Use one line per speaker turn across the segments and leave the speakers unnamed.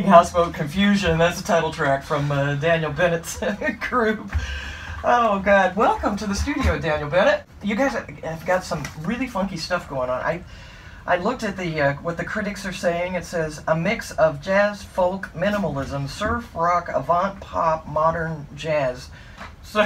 Sinking Houseboat Confusion. That's the title track from Daniel Bennett's group. Oh, God. Welcome to the studio, Daniel Bennett. You guys have got some really funky stuff going on. I looked at the what the critics are saying. It says, a mix of jazz, folk, minimalism, surf rock, avant-pop, modern jazz. So,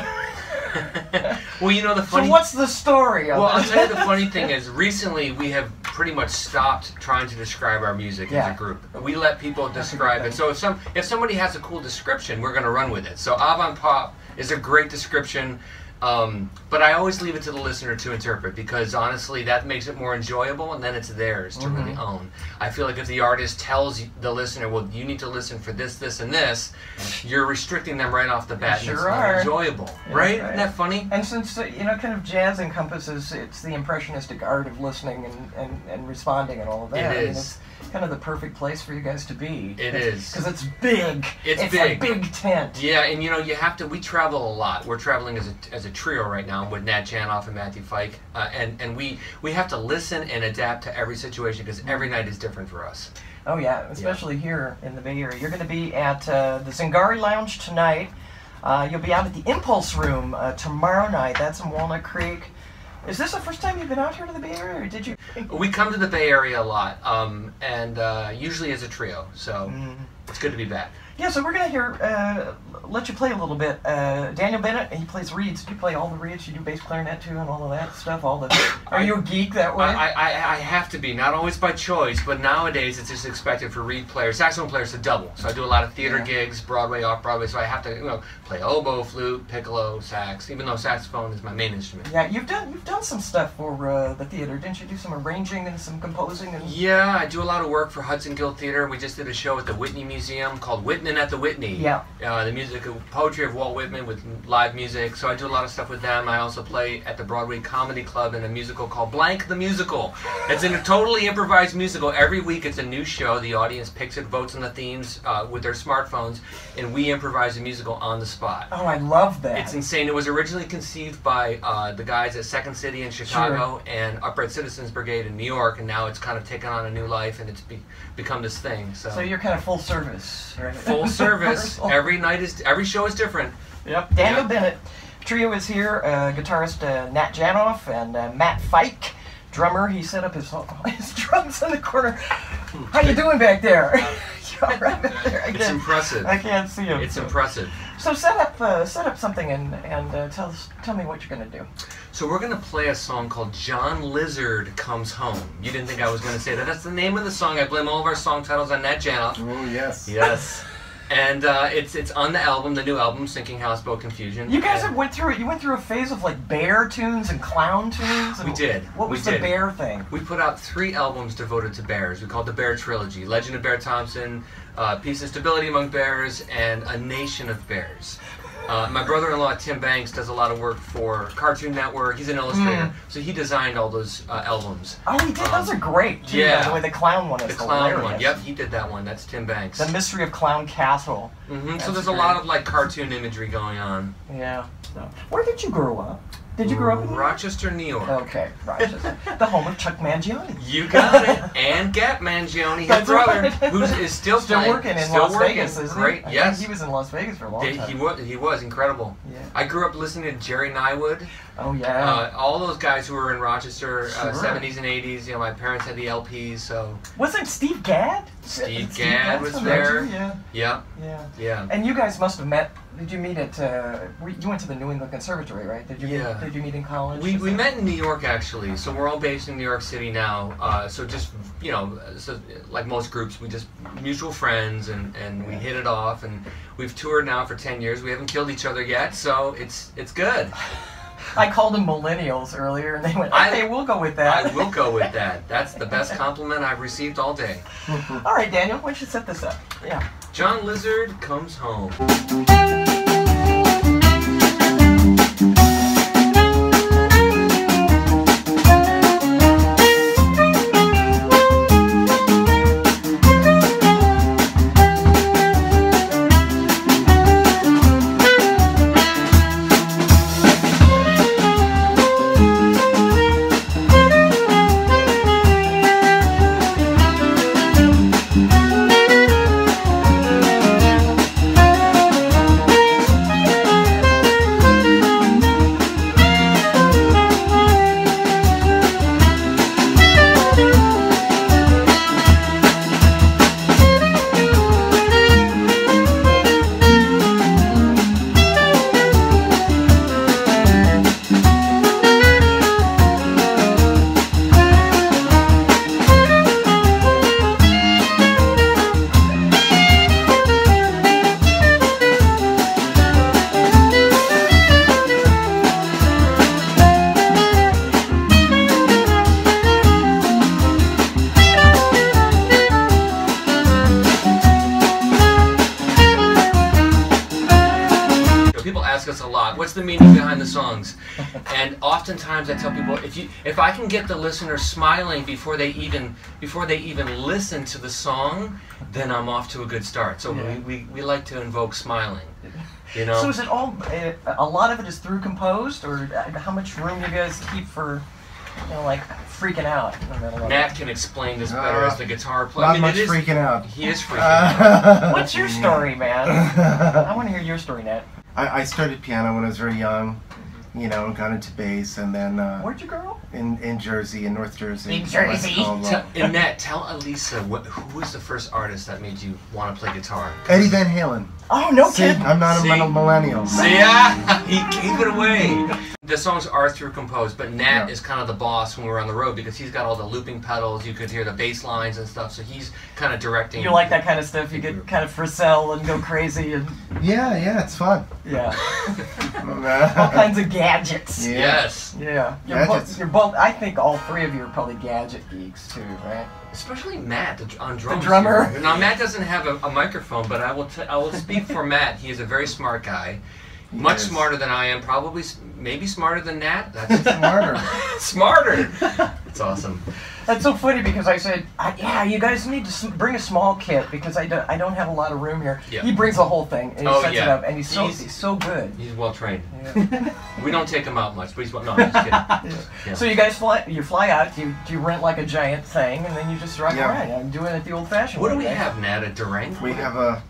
well, you know the funny.
So what's the story of
I'll tell you the funny thing is, recently we have pretty much stopped trying to describe our music as a group. We let people describe it. So if somebody has a cool description, we're going to run with it. So Avant-Pop is a great description. But I always leave it to the listener to interpret, because honestly that makes it more enjoyable, and then it's theirs to really own. I feel like if the artist tells the listener, well, you need to listen for this, this, and this, you're restricting them right off the bat.
Sure,
and it's not enjoyable, right? Isn't that funny?
And since you know, kind of jazz encompasses, it's the impressionistic art of listening and responding and all of that.
It is.
I mean, it's kind of the perfect place for you guys to be.
It is.
Because it's big.
It's
big. A big tent.
Yeah, and you know, you have to. We travel a lot. We're traveling as a trio right now with Nat Janoff and Feick, and we have to listen and adapt to every situation, because every night is different for us.
Oh yeah, especially here in the Bay Area. You're going to be at the Zingari Lounge tonight. You'll be out at the Impulse Room tomorrow night. That's in Walnut Creek. Is this the first time you've been out here to the Bay Area, or did you?
We come to the Bay Area a lot, and usually as a trio, so it's good to be back.
Yeah, so we're going to let you play a little bit. Daniel Bennett, he plays reeds. You play all the reeds. You do bass clarinet too, and all of that stuff. Are you a geek that way?
I have to be, not always by choice, but nowadays it's just expected for reed players, saxophone players to double. So I do a lot of theater gigs, Broadway, off-Broadway, so I have to play oboe, flute, piccolo, sax, even though saxophone is my main instrument.
Yeah, you've done some stuff for the theater, didn't you? Do some arranging and some composing?
Yeah, I do a lot of work for Hudson Guild Theater. We just did a show at the Whitney Museum called Whitman at the Whitney.
Yeah.
The music, poetry of Walt Whitman with live music. So I do a lot of stuff with them. I also play at the Broadway Comedy Club in a musical called Blank the Musical. It's a totally improvised musical. Every week it's a new show. The audience picks it, votes on the themes with their smartphones, and we improvise the musical on the spot.
Oh, I love that.
It's insane. It was originally conceived by the guys at Second City in Chicago and Upright Citizens Brigade in New York, and now it's kind of taken on a new life, and it's become this thing. So
you're kind of full service, right?
Full service. Every show is different.
Yep. Daniel Bennett. Trio is here. Guitarist Nat Janoff and Matt Feick. Drummer. He set up his drums in the corner. How you doing back there? You're right back there.
It's impressive.
I can't see him.
It's impressive.
So set up something and tell me what you're gonna do.
So we're gonna play a song called John Lizard Comes Home. You didn't think I was gonna say that. That's the name of the song. I blame all of our song titles on Nat Janoff.
Oh yes.
Yes. And it's on the album, the new album, Sinking Houseboat Confusion.
You guys went through it. You went through a phase of like bear tunes and clown tunes.
We did.
What was the bear thing?
We put out 3 albums devoted to bears. We called the Bear Trilogy: Legend of Bear Thompson, Peace and Stability Among Bears, and A Nation of Bears. My brother-in-law Tim Banks does a lot of work for Cartoon Network. He's an illustrator, so he designed all those albums.
Oh, he did. Those are great too.
Yeah.
By the way, the clown one is
the clown
hilarious.
one. Yep, he did that one. That's Tim Banks.
The Mystery of Clown Castle.
So there's a lot of like cartoon imagery going on.
Yeah. So, where did you grow up? Did you grow up in
Rochester, New York?
Okay, Rochester. The home of Chuck Mangione.
You got it. And Gap Mangione, his brother, who is still
working in Las Vegas, isn't he?
Great, yes.
He was in Las Vegas for a long time.
He was incredible.
Yeah.
I grew up listening to Jerry Nywood.
Oh yeah.
All those guys who were in Rochester, 70s and 80s. You know, my parents had the LPs, so.
Wasn't Steve Gadd?
Steve Gadd was there.
Yeah.
Yeah.
And you guys must have met. Did you meet at? You went to the New England Conservatory, right? Did you meet in college?
We met in New York actually. So we're all based in New York City now. So just so like most groups, we just mutual friends and we hit it off, and we've toured now for 10 years. We haven't killed each other yet, so it's good.
I called them millennials earlier, and they went, okay, we'll go with that.
I will go with that. That's the best compliment I've received all day.
All right, Daniel, why don't you set this up? Yeah.
John Lizard Comes Home. ask us a lot. What's the meaning behind the songs? And oftentimes I tell people, if I can get the listener smiling before they even listen to the song, then I'm off to a good start. So we like to invoke smiling. You know?
So is it all, a lot of it is through composed, or how much room you guys keep for, you know, like freaking out?
Nat can explain this better as the guitar player.
Not much freaking out.
He is freaking out.
What's your story, man? I want to hear your story, Nat.
I started piano when I was very young, you know, got into bass, and then
Where'd you grow?
in Jersey, in North Jersey.
In Jersey?
And Nat, tell Elisa, who was the first artist that made you want to play guitar?
Eddie Van Halen.
Oh, no
See,
kidding.
I'm not a millennial.
See, he gave it away. The songs are through composed, but Nat is kind of the boss when we're on the road because he's got all the looping pedals. You could hear the bass lines and stuff, so he's kind of directing.
You like that kind of stuff? You get kind of frisell and go crazy and...
Yeah, it's fun.
Yeah. All kinds of gadgets.
Yeah.
Yes.
Yeah.
Gadgets.
You're both, I think all three of you are probably gadget geeks too, right?
Especially Matt on drums.
The drummer.
Here. Now Matt doesn't have a microphone, but I will speak for Matt. He is a very smart guy. Much smarter than I am, probably, maybe smarter than Nat. That's
Smarter.
Smarter! It's awesome.
That's so funny because I said, yeah, you guys need to bring a small kit because I don't have a lot of room here.
Yeah.
He brings the whole thing and he sets it up, and he's so good.
He's well trained.
Yeah.
We don't take him out much, but he's no, I'm just kidding. Yeah.
So you guys fly out, you rent like a giant thing, and then you just drive around. I'm doing it the old-fashioned way.
What do we have, Nat? A Durango?
We have a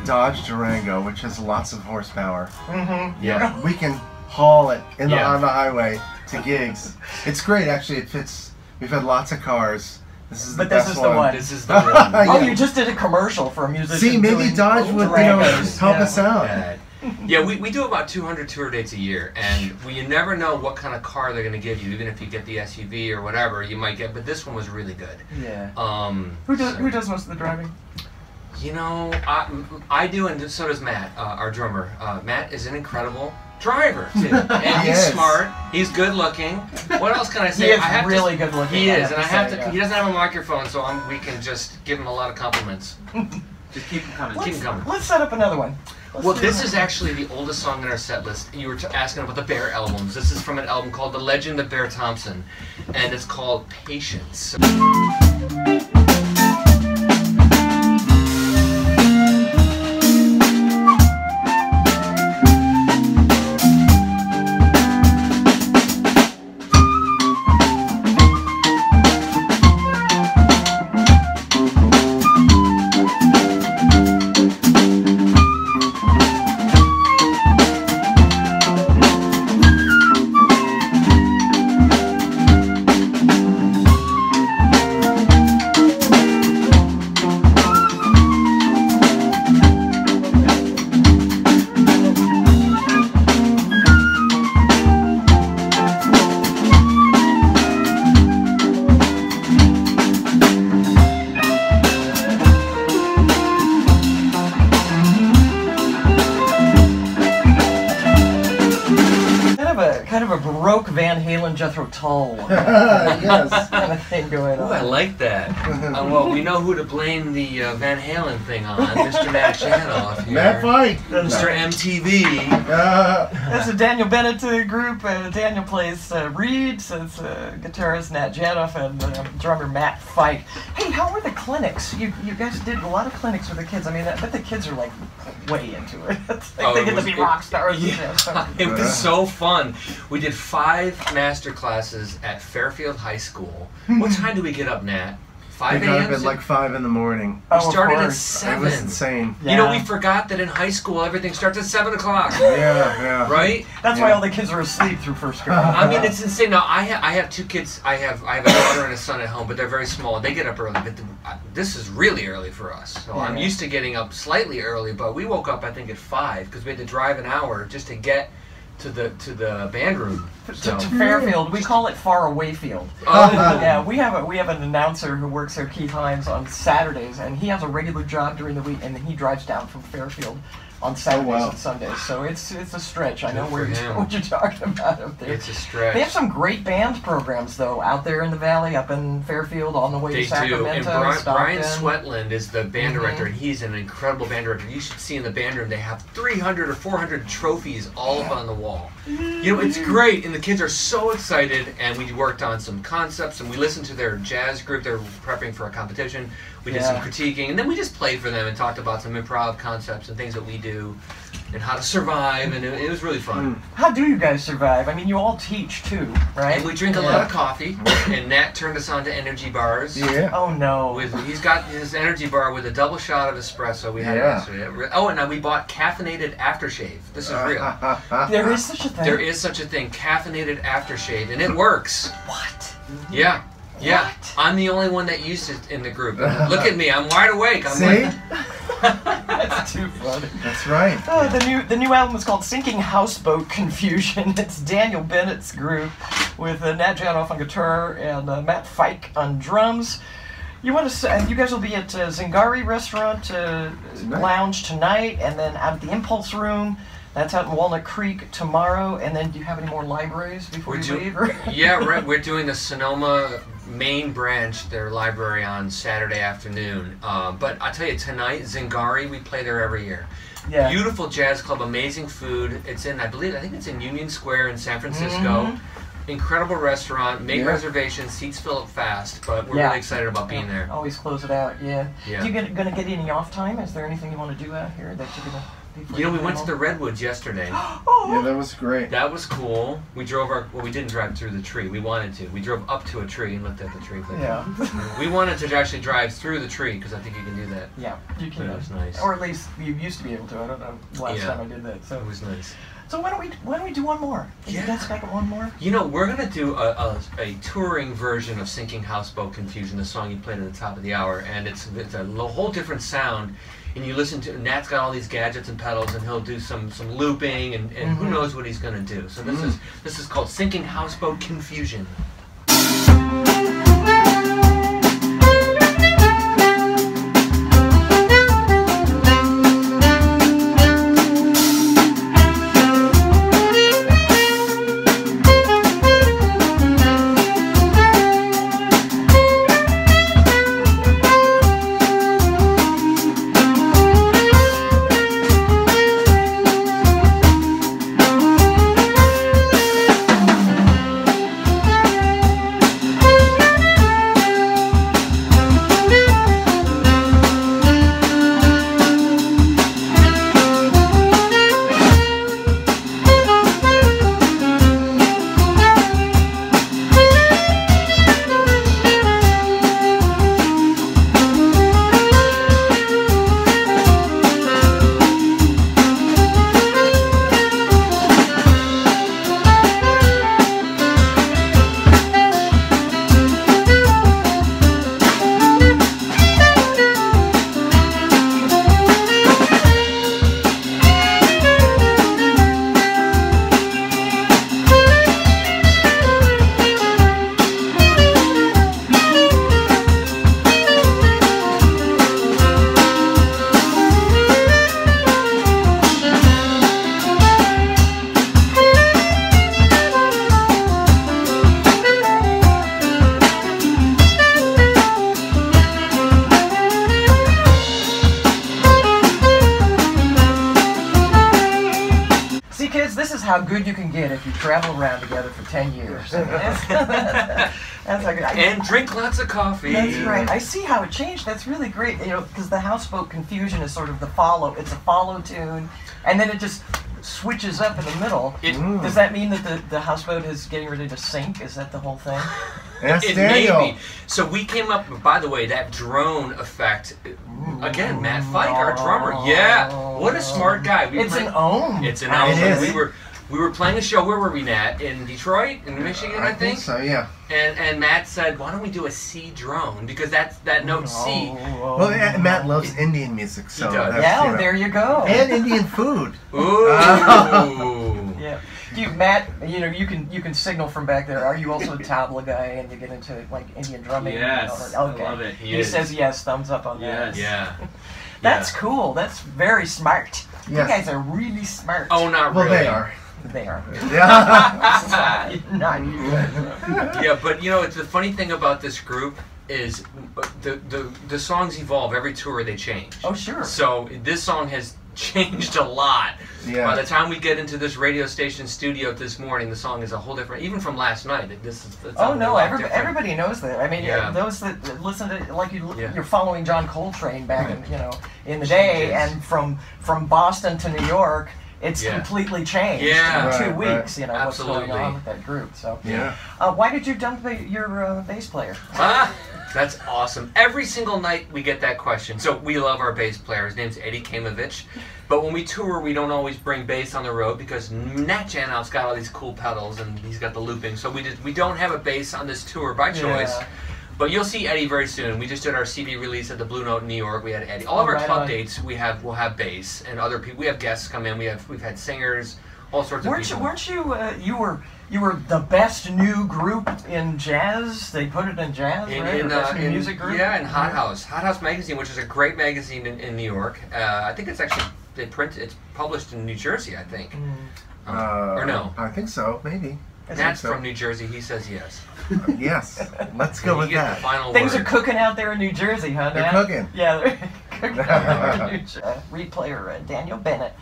Dodge Durango, which has lots of horsepower.
Mm-hmm.
Yeah.
We can haul it on the highway to gigs. It's great, actually. It fits. We've had lots of cars. This is the best one.
This is the one.
Oh, you just did a commercial for a musician.
See, maybe Dodge would help us out.
Yeah, we do about 200 tour dates a year, and you never know what kind of car they're going to give you. Even if you get the SUV or whatever, you might get. But this one was really good.
Yeah. Who does most of the driving?
You know, I do, and so does Matt, our drummer. Matt is an incredible driver too, and he's smart. He's good looking. What else can I say?
He is really good looking.
He is, and I have to. He doesn't have a microphone, so we can just give him a lot of compliments. Just keep him coming. Keep him coming.
Let's set up another one.
Well, this is actually the oldest song in our set list. You were asking about the Bear albums. This is from an album called The Legend of Bear Thompson, and it's called Patience.
Kind of a Baroque Van Halen Jethro Tull
yes.
kind of thing going on.
Ooh, I like that. Well, we know who to blame the Van Halen thing on, Mr. Nat Janoff here.
Nat Feick.
Mr. MTV.
This is a Daniel Bennett group. Daniel plays reeds, it's guitarist Nat Janoff, and drummer Matt Feick. Hey, how were the clinics? You guys did a lot of clinics with the kids. I mean, I bet the kids are like way into it. It's like they get to be rock stars.
Yeah. It was so fun. We did 5 master classes at Fairfield High School. What time do we get up, Nat? 5
We
a.m.?
got up at like 5 in the morning.
We started at 7.
It was insane.
You know, we forgot that in high school everything starts at 7 o'clock.
Yeah.
Right?
That's why all the kids are asleep through first grade.
I mean, it's insane. Now, I have 2 kids. I have a daughter and a son at home, but they're very small. They get up early, but this is really early for us. So I'm used to getting up slightly early, but we woke up, I think, at 5 because we had to drive an hour just to get to the band room.
To Fairfield. We call it Far Away Field.
Oh.
Yeah, we have an announcer who works there, Keith Hines, on Saturdays, and he has a regular job during the week, and then he drives down from Fairfield on Saturdays and Sundays, so it's a stretch. I know what you're talking about up there.
It's a stretch.
They have some great band programs though out there in the valley, up in Fairfield, on the way to Sacramento.
And Brian Sweatland is the band director, and he's an incredible band director. You should see in the band room they have 300 or 400 trophies all up on the wall. You know, it's great, and the kids are so excited. And we worked on some concepts, and we listened to their jazz group. They're prepping for a competition. We did some critiquing, and then we just played for them and talked about some improv concepts and things that we do and how to survive, and it was really fun.
How do you guys survive? I mean, you all teach too, right?
And we drink a lot of coffee, and Nat turned us on to energy bars.
Yeah.
Oh no.
He's got his energy bar with a double shot of espresso. We had yesterday. Oh, and now we bought caffeinated aftershave. This is real.
There is such a thing.
There is such a thing, caffeinated aftershave, and it works.
What?
Yeah. Yeah,
What?
I'm the only one that used it in the group. Look at me, I'm wide awake. I'm
See?
That's too funny.
That's right.
Oh, the new album is called Sinking Houseboat Confusion. It's Daniel Bennett's group with Nat Janoff on guitar and Matt Feick on drums. You guys will be at Zingari Restaurant Lounge tonight, and then out at the Impulse Room. That's out in Walnut Creek tomorrow. And then, do you have any more libraries before you leave?
Yeah, right. We're doing the Sonoma main branch, their library, on Saturday afternoon. But I tell you, tonight, Zingari, we play there every year.
Yeah.
Beautiful jazz club, amazing food. It's in, I think it's in Union Square in San Francisco. Incredible restaurant. Make reservations. Seats fill up fast, but we're really excited about being there.
Always close it out. Yeah. Do you gonna get any off time? Is there anything you want to do out here that you're gonna?
You know, we went to the Redwoods yesterday.
Yeah, that was great.
That was cool. We drove we didn't drive through the tree. We wanted to. We drove up to a tree and looked at the tree.
Yeah.
We wanted to actually drive through the tree because I think you can do that.
Yeah, you can.
But it was nice.
Or at least you used to be able to. I don't know last time I did that. So
it was nice.
So why don't we do one more? You guys got one more?
You know, we're gonna do a touring version of Sinking Houseboat Confusion, the song you played at the top of the hour, and it's a whole different sound. And you listen to Nat's got all these gadgets and pedals, and he'll do some looping, and who knows what he's gonna do. So this is called Sinking Houseboat Confusion.
How good you can get if you travel around together for 10 years. That's like,
and drink lots of coffee.
That's right. I see how it changed. That's really great. You know, because the Houseboat Confusion is sort of the follow. It's a follow tune, and then it just switches up in the middle. Does that mean that the houseboat is getting ready to sink? Is that the whole thing?
Yes,
maybe. So we came up, by the way, that drone effect. Again, Matt Feick, our drummer. Yeah, what a smart guy.
It's an ohm.
It's an ohm.
It is.
We were playing a show. Where were we, Nat? In Detroit, in Michigan, I think.
So yeah.
And Matt said, "Why don't we do a C drone? Because that note C."
Well, Matt loves Indian music, so
he does.
Yeah, there you go.
And Indian food.
Ooh.
Yeah. Matt, you can signal from back there. Are you also a tabla guy and you get into like Indian drumming?
Yes.
Okay.
I love it.
He says yes. Thumbs up on that.
Yeah.
That's cool. That's very smart. You guys are really smart.
Oh, not
well,
really.
They are.
They are.
Yeah.
Not you.
Yeah, but you know, it's the funny thing about this group is the songs evolve. Every tour they change.
Oh, sure.
So this song has changed a lot.
Yeah.
By the time we get into this radio station studio this morning, the song is a whole different. Even from last night, it's
oh no, everybody knows that. I mean,
yeah.
those that listen to like
Yeah.
you're following John Coltrane back in the day, and from Boston to New York, it's completely changed in 2 weeks. You know
Absolutely.
what's going on with that group. So
yeah.
Why did you dump your bass player?
That's awesome. Every single night we get that question. So we love our bass player. His name's Eddie Kamovich. But when we tour, we don't always bring bass on the road because Nat Janoff's got all these cool pedals and he's got the looping. So we don't have a bass on this tour by choice.
Yeah.
But you'll see Eddie very soon. We just did our CD release at the Blue Note in New York. We had Eddie. All of our club dates we'll have bass and other people. We have guests come in. We've had singers, all sorts of people.
Weren't you were the best new group in jazz? They put it in jazz, right? Best new music group?
Yeah, in Hot House. Hot House magazine, which is a great magazine in New York. I think it's actually it's published in New Jersey, I think. Or no?
I think so, maybe.
Nat's from New Jersey. He says yes.
Yes. Let's go with that.
The final
Things
word.
are cooking out there in New Jersey, huh?
They're
Nat?
cooking.
Yeah, they're cooking out there in New Jersey. Reed player Daniel Bennett.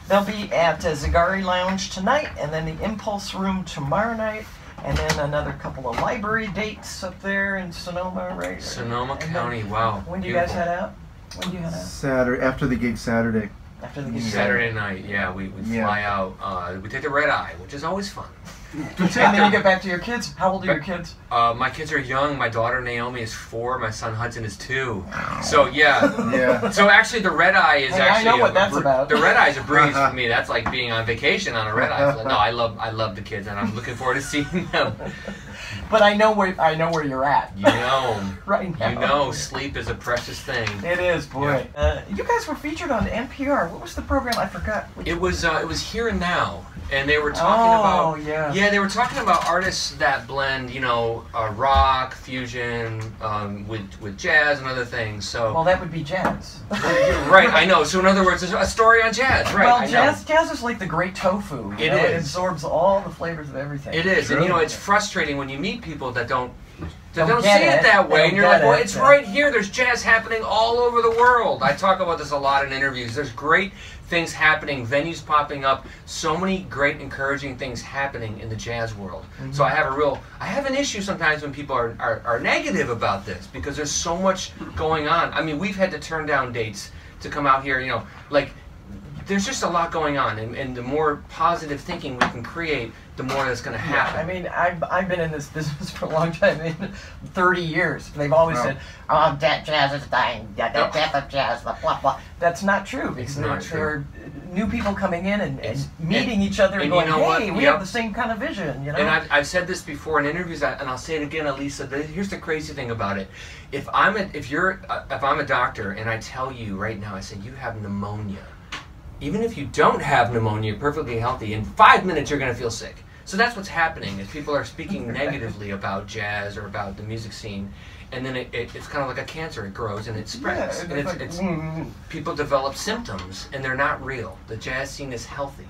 They'll be at Zagari Lounge tonight, and then the Impulse Room tomorrow night, and then another couple of library dates up there in Sonoma, right?
Sonoma County. Wow.
When do you guys head out? When do you head out?
Saturday, after the gig Saturday.
After the gig
Saturday night, yeah, we fly out. We take the red eye, which is always fun.
And then you get back to your kids. How old are your kids?
My kids are young. My daughter Naomi is 4. My son Hudson is 2. So yeah. So actually, the red eye is actually.
I know what that's about.
The red eye is a breeze for me. That's like being on vacation on a red eye. No, I love the kids, and I'm looking forward to seeing them.
But I know where you're at.
You know,
right now.
You know, sleep is a precious thing.
It is, boy.
Yeah.
You guys were featured on NPR. What was the program? I forgot.
It was Here and Now, and they were talking about.
Yeah,
they were talking about artists that blend, rock, fusion, with jazz and other things. So.
Well, that would be jazz.
Right, I know. So in other words, there's a story on jazz. Right.
Well, jazz is like the great tofu.
It
It absorbs all the flavors of everything.
It is,
True.
and it's frustrating when you meet people that don't see
get
it that way, and you're like, well, it's
yeah.
right here. There's jazz happening all over the world. I talk about this a lot in interviews. There's great things happening, venues popping up, so many great encouraging things happening in the jazz world.
Mm-hmm.
So I have an issue sometimes when people are negative about this because there's so much going on. I mean, we've had to turn down dates to come out here, there's just a lot going on, and the more positive thinking we can create, the more that's going to happen.
Yeah, I mean, I've been in this business for a long time, 30 years. They've always said, "Oh, jazz is dying. The death of jazz." Blah blah blah. That's not true because there are new people coming in and meeting each other and going, "Hey, we have the same kind of vision." You know.
And I've said this before in interviews, and I'll say it again, Elisa. Here's the crazy thing about it: if I'm a doctor and I tell you right now, I say you have pneumonia. Even if you don't have pneumonia, you're perfectly healthy, in 5 minutes you're going to feel sick. So that's what's happening, is people are speaking negatively about jazz or about the music scene, and then it's kind of like a cancer. It grows and it spreads.
Yeah,
and people develop symptoms, and they're not real. The jazz scene is healthy.